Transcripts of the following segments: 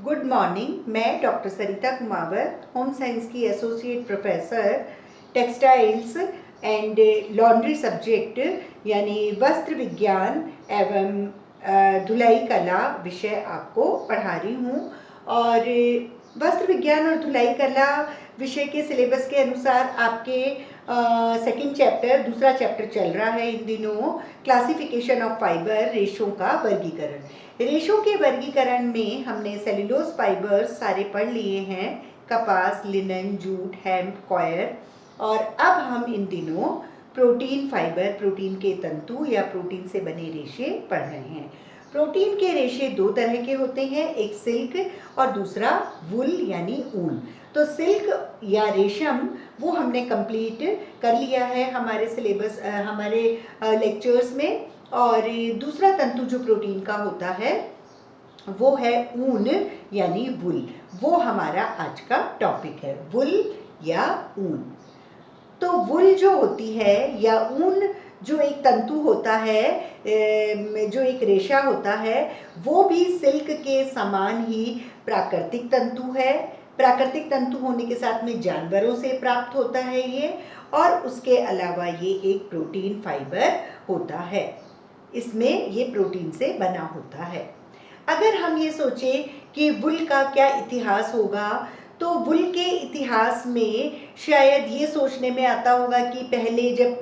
Good morning. मैं doctor सरिता Kumawat, home science की associate professor, textiles and laundry subject यानी वस्त्र विज्ञान एवं धुलाई कला विषय आपको पढ़ा रही हूँ। और वस्त्र विज्ञान और धुलाई कला विषय के सिलेबस के अनुसार आपके सेकंड चैप्टर, दूसरा चैप्टर चल रहा है इन दिनों, क्लासिफिकेशन ऑफ फाइबर, रेशों का वर्गीकरण। रेशों के वर्गीकरण में हमने सेल्यूलोज फाइबर्स सारे पढ़ लिए हैं, कपास, लिनन, जूट, हेम्प, कॉयर। और अब हम इन दिनों प्रोटीन फाइबर, प्रोटीन के तंतु या प्रोटीन से बने रेशे पढ़ रहे हैं। प्रोटीन के रेशे दो तरह के होते हैं, एक सिल्क और दूसरा वुल यानी ऊन। तो सिल्क या रेशम वो हमने कंप्लीट कर लिया है हमारे सिलेबस, हमारे लेक्चर्स में। और दूसरा तंतु जो प्रोटीन का होता है वो है ऊन यानी वुल। वो हमारा आज का टॉपिक है, वुल या ऊन। तो वुल जो होती है या ऊन जो एक तंतु होता है, जो एक रेशा होता है, वो भी सिल्क के समान ही प्राकृतिक तंतु है। प्राकृतिक तंतु होने के साथ में जानवरों से प्राप्त होता है ये, और उसके अलावा ये एक प्रोटीन फाइबर होता है। इसमें ये प्रोटीन से बना होता है। अगर हम ये सोचें कि वुल का क्या इतिहास होगा, तो वुल के इतिहास में शायद ये सोचने में आता होगा कि पहले जब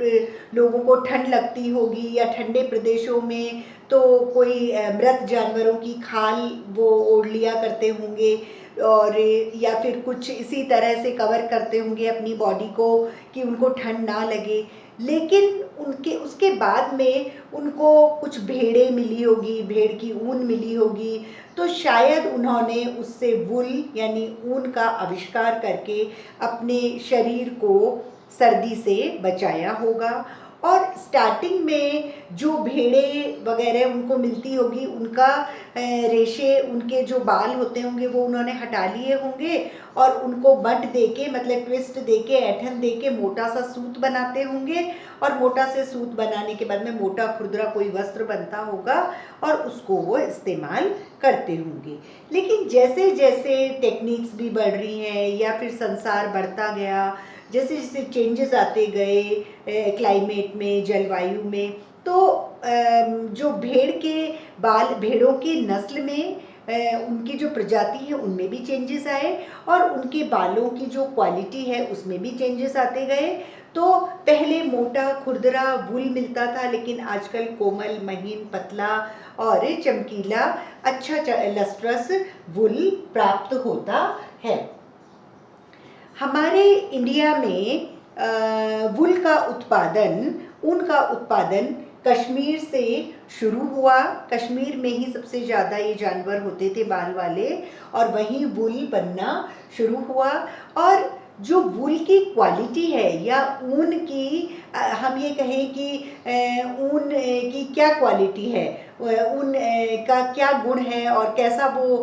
लोगों को ठंड लगती होगी या ठंडे प्रदेशों में, तो कोई मृत जानवरों की खाल वो ओढ़ लिया करते होंगे, और या फिर कुछ इसी तरह से कवर करते होंगे अपनी बॉडी को कि उनको ठंड ना लगे। लेकिन उनके उसके बाद में उनको कुछ भेड़ें मिली होगी, भेड़ की ऊन मिली होगी, तो शायद उन्होंने उससे वुल यानी ऊन का आविष्कार करके अपने शरीर को सर्दी से बचाया होगा। और स्टार्टिंग में जो भेड़ें वगैरह उनको मिलती होगी, उनका रेशे, उनके जो बाल होते होंगे वो उन्होंने हटा लिए होंगे, और उनको बट दे के, मतलब ट्विस्ट दे के, ऐठन दे के मोटा सा सूत बनाते होंगे, और मोटा से सूत बनाने के बाद में मोटा खुरदरा कोई वस्त्र बनता होगा और उसको वो इस्तेमाल करते होंगे। लेकिन जैसे जैसे टेक्निक्स भी बढ़ रही हैं या फिर संसार बढ़ता गया, जैसे जैसे चेंजेस आते गए क्लाइमेट में, जलवायु में, तो जो भेड़ के बाल, भेड़ों की नस्ल में उनकी जो प्रजाति है उनमें भी चेंजेस आए, और उनके बालों की जो क्वालिटी है उसमें भी चेंजेस आते गए। तो पहले मोटा खुरदरा वुल मिलता था, लेकिन आजकल कोमल, महीन, पतला और चमकीला, अच्छा लस्ट्रस वुल प्राप्त होता है। हमारे इंडिया में वुल का उत्पादन, ऊन का उत्पादन कश्मीर से शुरू हुआ। कश्मीर में ही सबसे ज़्यादा ये जानवर होते थे बाल वाले, और वहीं वुल बनना शुरू हुआ। और जो वुल की क्वालिटी है या ऊन की, हम ये कहें कि ऊन की क्या क्वालिटी है, ऊन का क्या गुण है और कैसा वो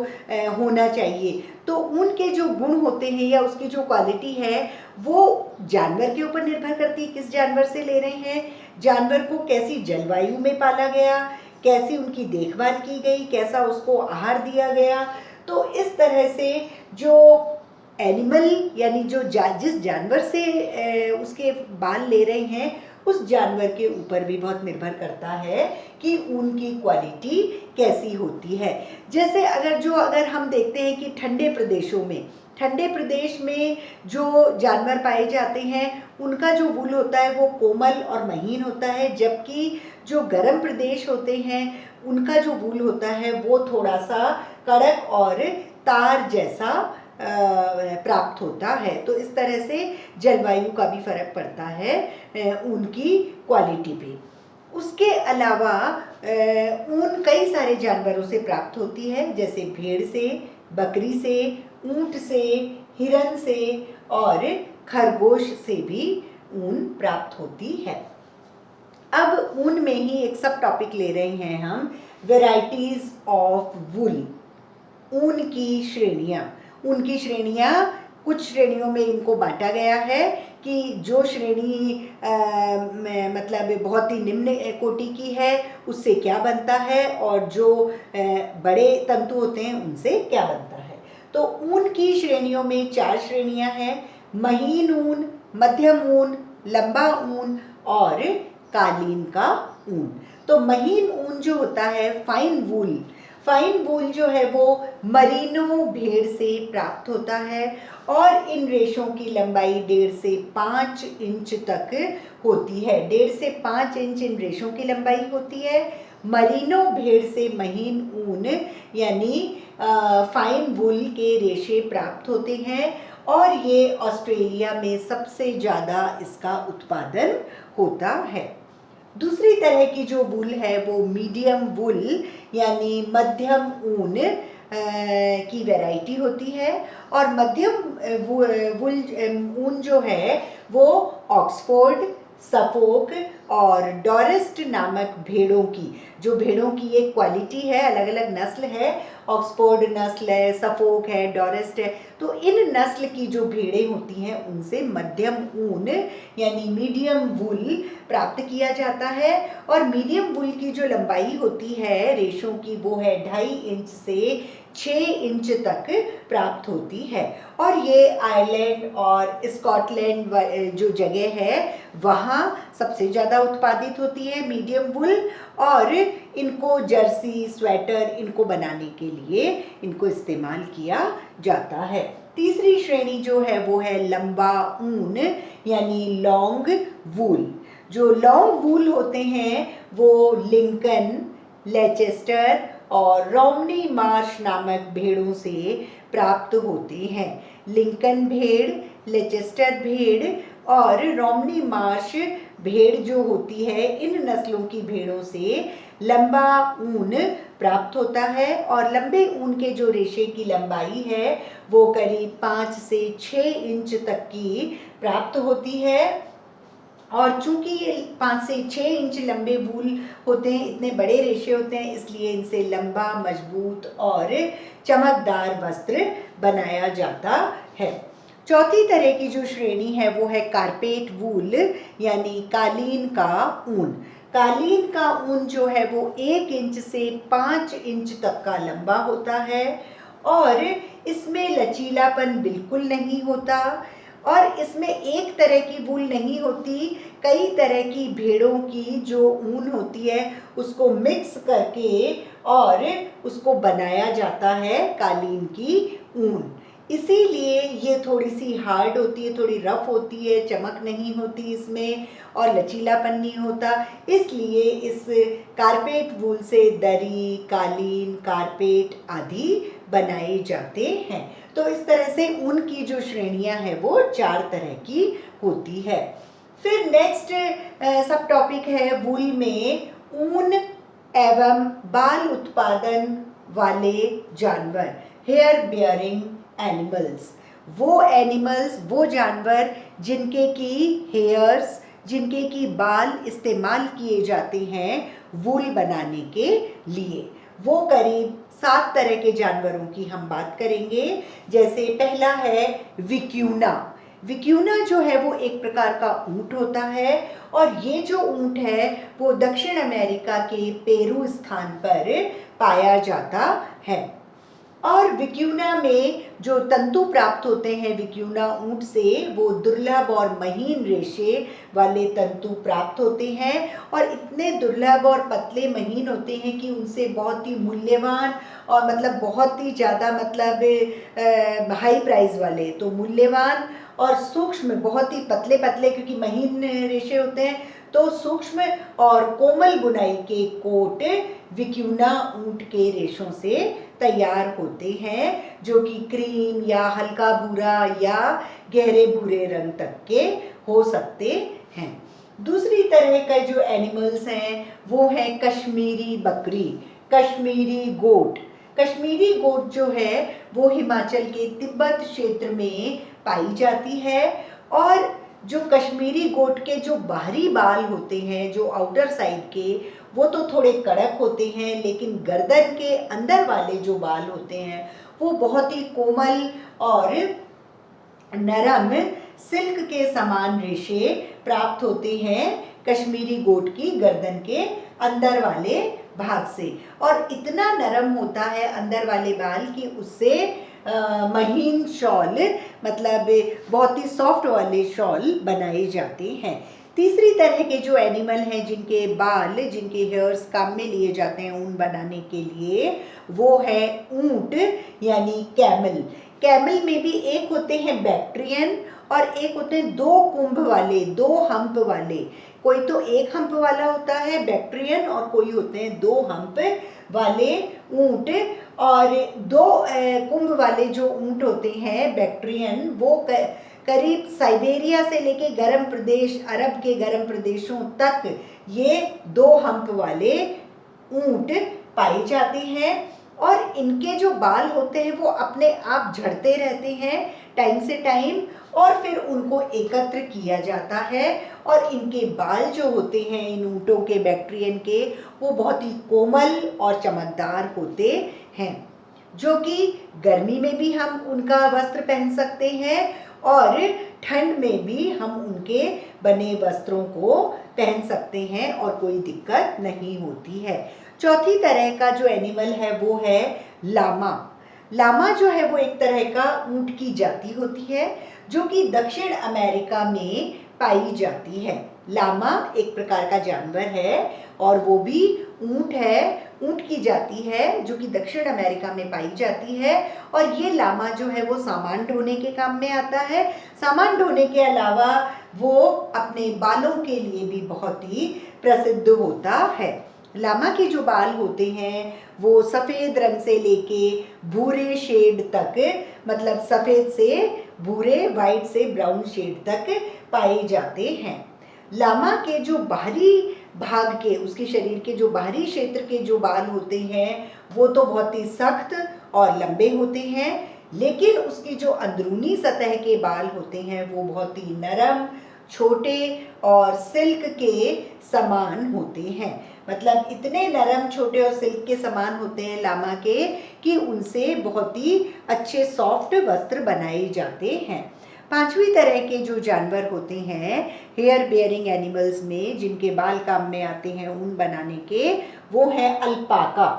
होना चाहिए, तो ऊन के जो गुण होते हैं या उसकी जो क्वालिटी है वो जानवर के ऊपर निर्भर करती है, किस जानवर से ले रहे हैं, जानवर को कैसी जलवायु में पाला गया, कैसी उनकी देखभाल की गई, कैसा उसको आहार दिया गया। तो इस तरह से जो एनिमल यानी जो जिस जानवर से उसके बाल ले रहे हैं, उस जानवर के ऊपर भी बहुत निर्भर करता है कि ऊन की क्वालिटी कैसी होती है। जैसे अगर हम देखते हैं कि ठंडे प्रदेशों में, ठंडे प्रदेश में जो जानवर पाए जाते हैं उनका जो वूल होता है वो कोमल और महीन होता है, जबकि जो गर्म प्रदेश होते हैं उनका जो वूल होता है वो थोड़ा सा कड़क और तार जैसा प्राप्त होता है। तो इस तरह से जलवायु का भी फर्क पड़ता है उनकी क्वालिटी पे। उसके अलावा ऊन कई सारे जानवरों से प्राप्त होती है, जैसे भेड़ से, बकरी से, ऊंट से, हिरन से और खरगोश से भी ऊन प्राप्त होती है। अब ऊन में ही एक सब टॉपिक ले रहे हैं हम, वेराइटीज ऑफ वुल, ऊन की श्रेणियाँ। ऊन की श्रेणियाँ, कुछ श्रेणियों में इनको बांटा गया है कि जो श्रेणी मतलब बहुत ही निम्न कोटि की है उससे क्या बनता है और जो बड़े तंतु होते हैं उनसे क्या बनता है। तो ऊन की श्रेणियों में 4 श्रेणियां हैं, महीन ऊन, मध्यम ऊन, लंबा ऊन और कालीन का ऊन। तो महीन ऊन जो होता है, फाइन वूल जो है वो मरीनो भेड़ से प्राप्त होता है और इन रेशों की लंबाई 1.5 से 5 इंच तक होती है। 1.5 से 5 इंच इन रेशों की लंबाई होती है। मरीनो भेड़ से महीन ऊन यानी फाइन वूल के रेशे प्राप्त होते हैं और ये ऑस्ट्रेलिया में सबसे ज़्यादा इसका उत्पादन होता है। दूसरी तरह की जो वूल है वो मीडियम वूल यानी मध्यम ऊन की वैरायटी होती है और मध्यम वूल ऊन जो है वो ऑक्सफोर्ड, सफोक और डॉरेस्ट नामक भेड़ों की, जो भेड़ों की एक क्वालिटी है, अलग अलग नस्ल है, ऑक्सफोर्ड नस्ल है, सफोक है, डॉरेस्ट है, तो इन नस्ल की जो भेड़ें होती हैं उनसे मध्यम ऊन यानी मीडियम वूल प्राप्त किया जाता है। और मीडियम वूल की जो लंबाई होती है रेशों की वो है 2.5 इंच से 6 इंच तक प्राप्त होती है और ये आयरलैंड और स्कॉटलैंड जो जगह है वहाँ सबसे ज़्यादा उत्पादित होती है मीडियम वूल और इनको जर्सी, स्वेटर इनको बनाने के लिए इनको इस्तेमाल किया जाता है। तीसरी श्रेणी जो है वो है लंबा ऊन यानी लॉन्ग वूल। जो लॉन्ग वूल होते हैं वो लिंकन, लेचेस्टर और रोमनी मार्श नामक भेड़ों से प्राप्त होते हैं। लिंकन भेड़, लेचेस्टर भेड़ और रोमनी मार्श भेड़ जो होती है इन नस्लों की भेड़ों से लंबा ऊन प्राप्त होता है और लंबे ऊन के जो रेशे की लंबाई है वो करीब 5 से 6 इंच तक की प्राप्त होती है और चूंकि ये 5 से 6 इंच लंबे वूल होते हैं, इतने बड़े रेशे होते हैं, इसलिए इनसे लंबा, मजबूत और चमकदार वस्त्र बनाया जाता है। चौथी तरह की जो श्रेणी है वो है कारपेट वूल यानी कालीन का ऊन। कालीन का ऊन जो है वो 1 इंच से 5 इंच तक का लंबा होता है और इसमें लचीलापन बिल्कुल नहीं होता और इसमें एक तरह की वूल नहीं होती, कई तरह की भेड़ों की जो ऊन होती है उसको मिक्स करके और उसको बनाया जाता है कालीन की ऊन। इसीलिए ये थोड़ी सी हार्ड होती है, थोड़ी रफ होती है, चमक नहीं होती इसमें और लचीलापन नहीं होता, इसलिए इस कारपेट वूल से दरी, कालीन, कारपेट आदि बनाए जाते हैं। तो इस तरह से ऊन की जो श्रेणियां हैं वो 4 तरह की होती है। फिर नेक्स्ट सब टॉपिक है वूल में ऊन एवं बाल उत्पादन वाले जानवर, हेयर बियरिंग एनिमल्स। वो जानवर जिनके की हेयर्स, जिनके की बाल इस्तेमाल किए जाते हैं वूल बनाने के लिए। वो करीब 7 तरह के जानवरों की हम बात करेंगे। जैसे पहला है विक्यूना। विक्यूना जो है वो एक प्रकार का ऊंट होता है और ये जो ऊंट है वो दक्षिण अमेरिका के पेरू स्थान पर पाया जाता है और विक्यूना में जो तंतु प्राप्त होते हैं विक्यूना ऊंट से वो दुर्लभ और महीन रेशे वाले तंतु प्राप्त होते हैं और इतने दुर्लभ और पतले महीन होते हैं कि उनसे बहुत ही मूल्यवान और मतलब बहुत ही ज़्यादा मतलब हाई प्राइस वाले, तो मूल्यवान और सूक्ष्म, बहुत ही पतले पतले क्योंकि महीन रेशे होते हैं, तो सूक्ष्म और कोमल बुनाई के कोट विक्यूना ऊंट के रेशों से तैयार होते हैं जो कि क्रीम या हल्का भूरा या गहरे भूरे रंग तक के हो सकते हैं। दूसरी तरह के जो एनिमल्स हैं वो है कश्मीरी बकरी, कश्मीरी गोट। कश्मीरी गोट जो है वो हिमाचल के तिब्बत क्षेत्र में पाई जाती है और जो कश्मीरी गोट के जो बाहरी बाल होते हैं, जो आउटर साइड के, वो तो थोड़े कड़क होते हैं, लेकिन गर्दन के अंदर वाले जो बाल होते हैं वो बहुत ही कोमल और नरम सिल्क के समान रेशे प्राप्त होते हैं कश्मीरी गोट की गर्दन के अंदर वाले भाग से, और इतना नरम होता है अंदर वाले बाल कि उससे महीन शॉल, मतलब बहुत ही सॉफ्ट वाले शॉल बनाए जाते हैं। तीसरी तरह के जो एनिमल हैं जिनके बाल, जिनके हेयर्स काम में लिए जाते हैं ऊन बनाने के लिए, वो है ऊंट यानी कैमल। कैमल में भी एक होते हैं बैक्ट्रियन और एक होते हैं दो कुंभ वाले, दो हम्प वाले। कोई तो एक हम्प वाला होता है बैक्ट्रियन और कोई होते हैं दो हम्प वाले ऊंट। और दो कुंभ वाले जो ऊंट होते हैं बैक्ट्रियन, वो करीब साइबेरिया से लेके गर्म प्रदेश, अरब के गर्म प्रदेशों तक ये दो हम्प वाले ऊंट पाए जाते हैं। और इनके जो बाल होते हैं वो अपने आप झड़ते रहते हैं टाइम से टाइम, और फिर उनको एकत्र किया जाता है। और इनके बाल जो होते हैं इन ऊँटों के, बैक्ट्रियन के, वो बहुत ही कोमल और चमकदार होते हैं, जो कि गर्मी में भी हम उनका वस्त्र पहन सकते हैं और ठंड में भी हम उनके बने वस्त्रों को पहन सकते हैं और कोई दिक्कत नहीं होती है। चौथी तरह का जो एनिमल है वो है लामा। लामा जो है वो एक तरह का ऊंट की जाति होती है जो कि दक्षिण अमेरिका में पाई जाती है। लामा एक प्रकार का जानवर है और वो भी ऊंट है, ऊंट की जाति है जो कि दक्षिण अमेरिका में पाई जाती है। और ये लामा जो है वो सामान ढोने के काम में आता है। सामान ढोने के अलावा वो अपने बालों के लिए भी बहुत ही प्रसिद्ध होता है। लामा के जो बाल होते हैं वो सफ़ेद रंग से लेके भूरे शेड तक, मतलब सफ़ेद से भूरे, वाइट से ब्राउन शेड तक पाए जाते हैं। लामा के जो बाहरी भाग के, उसके शरीर के जो बाहरी क्षेत्र के जो बाल होते हैं वो तो बहुत ही सख्त और लंबे होते हैं, लेकिन उसकी जो अंदरूनी सतह के बाल होते हैं वो बहुत ही नरम, छोटे और सिल्क के समान होते हैं। मतलब इतने नरम, छोटे और सिल्क के समान होते हैं लामा के कि उनसे बहुत ही अच्छे सॉफ्ट वस्त्र बनाए जाते हैं। पांचवी तरह के जो जानवर होते हैं हेयर बेयरिंग एनिमल्स में, जिनके बाल काम में आते हैं ऊन बनाने के, वो है अल्पाका।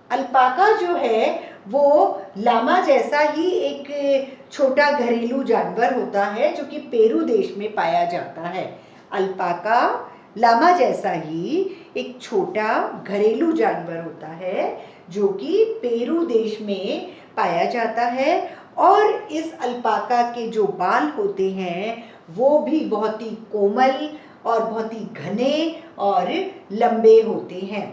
अल्पाका जो है वो लामा जैसा ही एक छोटा घरेलू जानवर होता है जो कि पेरू देश में पाया जाता है। अल्पाका लामा जैसा ही एक छोटा घरेलू जानवर होता है जो कि पेरू देश में पाया जाता है। और इस अल्पाका के जो बाल होते हैं वो भी बहुत ही कोमल और बहुत ही घने और लंबे होते हैं।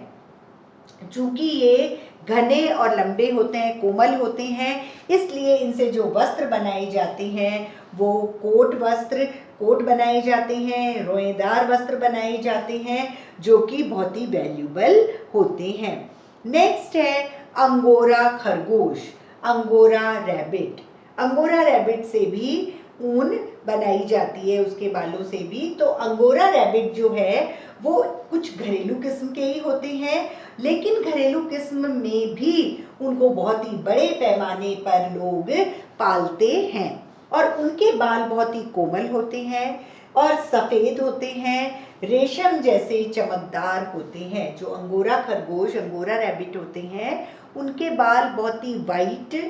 चूंकि ये घने और लंबे होते हैं, कोमल होते हैं, इसलिए इनसे जो वस्त्र बनाए जाते हैं वो कोट बनाए जाते हैं, रोएदार वस्त्र बनाए जाते हैं जो कि बहुत ही वैल्यूबल होते हैं। नेक्स्ट है अंगोरा खरगोश, अंगोरा रैबिट। अंगोरा रैबिट से भी ऊन बनाई जाती है, उसके बालों से भी। तो अंगोरा रैबिट जो है वो कुछ घरेलू किस्म के ही होते हैं, लेकिन घरेलू किस्म में भी उनको बहुत ही बड़े पैमाने पर लोग पालते हैं और उनके बाल बहुत ही कोमल होते हैं और सफ़ेद होते हैं, रेशम जैसे चमकदार होते हैं। जो अंगोरा खरगोश, अंगोरा रैबिट होते हैं, उनके बाल बहुत ही वाइट,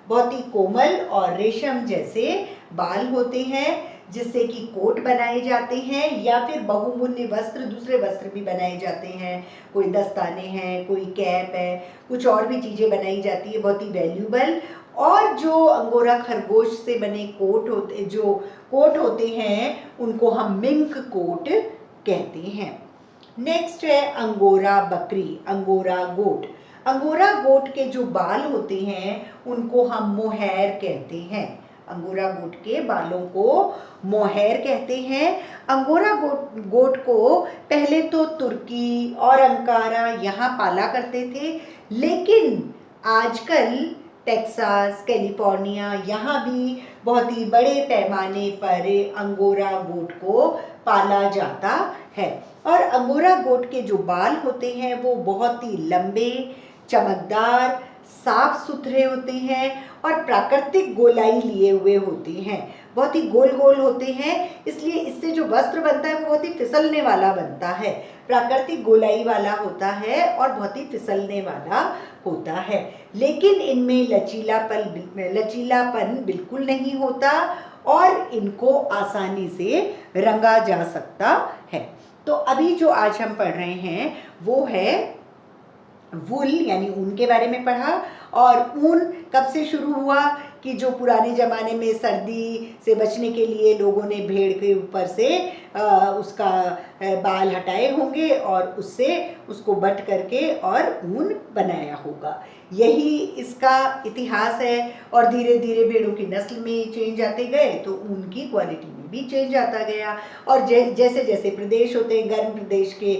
बहुत ही कोमल और रेशम जैसे बाल होते हैं, जिससे कि कोट बनाए जाते हैं या फिर बहुमूल्य वस्त्र, दूसरे वस्त्र भी बनाए जाते हैं। कोई दस्ताने हैं, कोई कैप है, कुछ और भी चीज़ें बनाई जाती है बहुत ही वैल्यूबल। और जो अंगोरा खरगोश से बने कोट होते हैं उनको हम मिंक कोट कहते हैं। नेक्स्ट है अंगोरा बकरी, अंगोरा गोट। अंगोरा गोट के जो बाल होते हैं उनको हम मोहैर कहते हैं। अंगोरा गोट के बालों को मोहैर कहते हैं। अंगोरा गोट को पहले तो तुर्की और अंकारा यहाँ पाला करते थे, लेकिन आजकल टेक्सास, कैलिफोर्निया, यहाँ भी बहुत ही बड़े पैमाने पर अंगोरा गोट को पाला जाता है। और अंगोरा गोट के जो बाल होते हैं वो बहुत ही लंबे, चमकदार, साफ सुथरे होते हैं और प्राकृतिक गोलाई लिए हुए होते हैं, बहुत ही गोल गोल होते हैं, इसलिए इससे जो वस्त्र बनता है वो बहुत ही फिसलने वाला बनता है, प्राकृतिक गोलाई वाला होता है और बहुत ही फिसलने वाला होता है। लेकिन इनमें लचीलापन बिल्कुल नहीं होता और इनको आसानी से रंगा जा सकता है। तो अभी जो आज हम पढ़ रहे हैं वो है वूल यानी ऊन के बारे में पढ़ा। और ऊन कब से शुरू हुआ कि जो पुराने ज़माने में सर्दी से बचने के लिए लोगों ने भेड़ के ऊपर से उसका बाल हटाए होंगे और उससे उसको बट करके और ऊन बनाया होगा, यही इसका इतिहास है। और धीरे धीरे भेड़ों की नस्ल में चेंज आते गए तो ऊन की क्वालिटी में भी चेंज आता गया। और जैसे जैसे प्रदेश होते हैं, गर्म प्रदेश के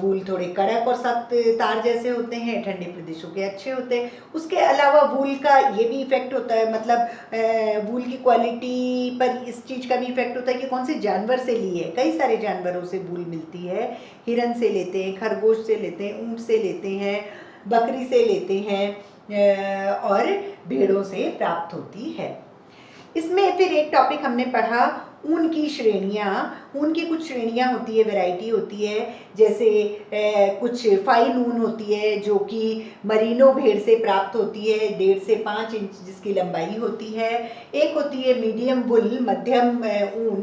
वूल थोड़े कड़क और सख्त तार जैसे होते हैं, ठंडे प्रदेशों के अच्छे होते हैं। उसके अलावा वूल का ये भी इफेक्ट होता है, मतलब वूल की क्वालिटी पर इस चीज़ का भी इफेक्ट होता है कि कौन से जानवर से ली है। कई सारे जानवरों से वूल मिलती है, हिरन से लेते हैं, खरगोश से लेते हैं, ऊंट से लेते हैं, बकरी से लेते हैं और भेड़ों से प्राप्त होती है। इसमें फिर एक टॉपिक हमने पढ़ा ऊन की श्रेणियाँ। ऊन की कुछ श्रेणियाँ होती है, वैरायटी होती है, जैसे कुछ फाइन ऊन होती है जो कि मरीनो भेड़ से प्राप्त होती है, 1.5 से 5 इंच जिसकी लंबाई होती है। एक होती है मीडियम वुल, मध्यम ऊन,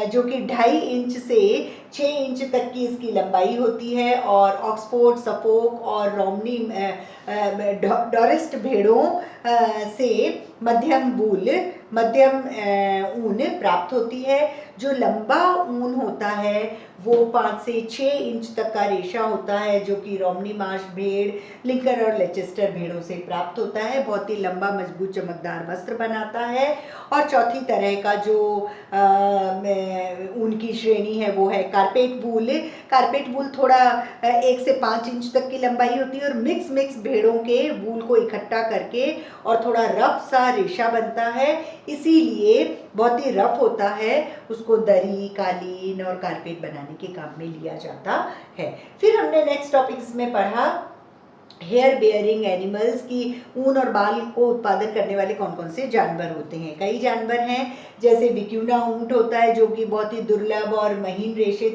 जो कि 2.5 इंच से 6 इंच तक की इसकी लंबाई होती है। और ऑक्सफोर्ड, सफोक और रोमनी डॉरिस्ट भेड़ों से मध्यम ऊन प्राप्त होती है। जो लंबा ऊन होता है वो 5 से 6 इंच तक का रेशा होता है, जो कि रोमनी मार्श भेड़, लिंकन और लेचेस्टर भेड़ों से प्राप्त होता है, बहुत ही लंबा मजबूत चमकदार वस्त्र बनाता है। और चौथी तरह का जो ऊन की श्रेणी है वो है कारपेट वूल। कारपेट वूल थोड़ा 1 से 5 इंच तक की लंबाई होती है और मिक्स भेड़ों के वूल को इकट्ठा करके और थोड़ा रफ सा रेशा बनता है, इसीलिए बहुत ही रफ होता है, उसको दरी, कालीन और कारपेट बनाने के काम में लिया जाता है। फिर हमने नेक्स्ट टॉपिक इसमें पढ़ा हेयर बेयरिंग एनिमल्स की ऊन और बाल को उत्पादन करने वाले कौन कौन से जानवर होते हैं। कई जानवर हैं, जैसे विक्यूना ऊंट होता है जो कि बहुत ही दुर्लभ और महीन रेशे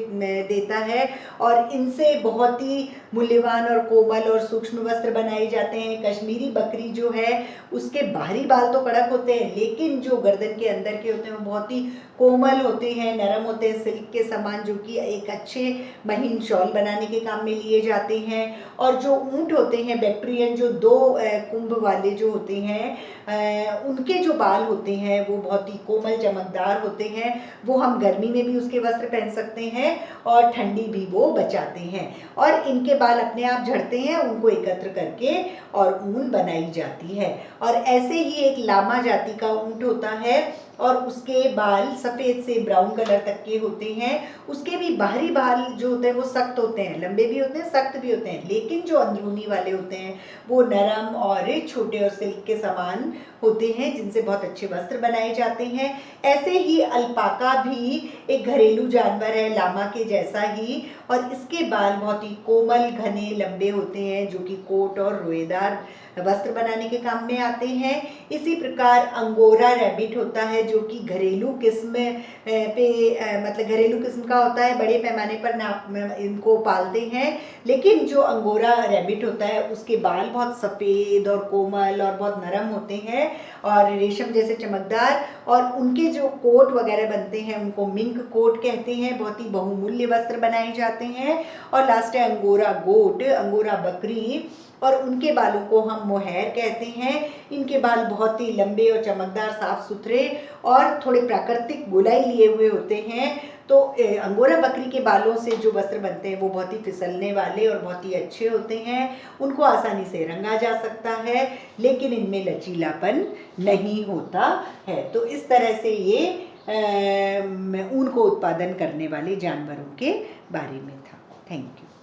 देता है और इनसे बहुत ही मूल्यवान और कोमल और सूक्ष्म वस्त्र बनाए जाते हैं। कश्मीरी बकरी जो है उसके बाहरी बाल तो कड़क होते हैं, लेकिन जो गर्दन के अंदर के होते हैं वो बहुत ही कोमल होते हैं, नरम होते हैं, सिल्क के समान, जो कि एक अच्छे महीन शॉल बनाने के काम में लिए जाते हैं। और जो ऊंट होते हैं बैक्ट्रियन, जो 2 कुंभ वाले जो होते हैं, उनके जो बाल होते हैं वो बहुत ही कोमल चमकदार होते हैं, वो हम गर्मी में भी उसके वस्त्र पहन सकते हैं और ठंडी भी वो बचाते हैं। और इनके बाल अपने आप झड़ते हैं, उनको एकत्र करके और ऊन बनाई जाती है। और ऐसे ही एक लामा जाति का ऊंट होता है और उसके बाल सफ़ेद से ब्राउन कलर तक के होते हैं। उसके भी बाहरी बाल जो होते हैं वो सख्त होते हैं, लंबे भी होते हैं, सख्त भी होते हैं, लेकिन जो अंदरूनी वाले होते हैं वो नरम और छोटे और सिल्क के समान होते हैं, जिनसे बहुत अच्छे वस्त्र बनाए जाते हैं। ऐसे ही अल्पाका भी एक घरेलू जानवर है, लामा के जैसा ही, और इसके बाल बहुत ही कोमल, घने, लंबे होते हैं, जो कि कोट और रोएदार वस्त्र बनाने के काम में आते हैं। इसी प्रकार अंगोरा रैबिट होता है जो कि घरेलू किस्म मतलब घरेलू किस्म का होता है, बड़े पैमाने पर इनको पालते हैं। लेकिन जो अंगोरा रैबिट होता है उसके बाल बहुत सफ़ेद और कोमल और बहुत नरम होते हैं और रेशम जैसे चमकदार, और उनके जो कोट वगैरह बनते हैं उनको मिंक कोट कहते हैं, बहुत ही बहुमूल्य वस्त्र बनाए जाते हैं। और लास्ट है अंगोरा गोट, अंगोरा बकरी, और उनके बालों को हम मोहैर कहते हैं। इनके बाल बहुत ही लंबे और चमकदार, साफ सुथरे और थोड़े प्राकृतिक गोलाई लिए हुए होते हैं। तो अंगोरा बकरी के बालों से जो वस्त्र बनते हैं वो बहुत ही फिसलने वाले और बहुत ही अच्छे होते हैं, उनको आसानी से रंगा जा सकता है, लेकिन इनमें लचीलापन नहीं होता है। तो इस तरह से ये ऊन को उत्पादन करने वाले जानवरों के बारे में था। Thank you.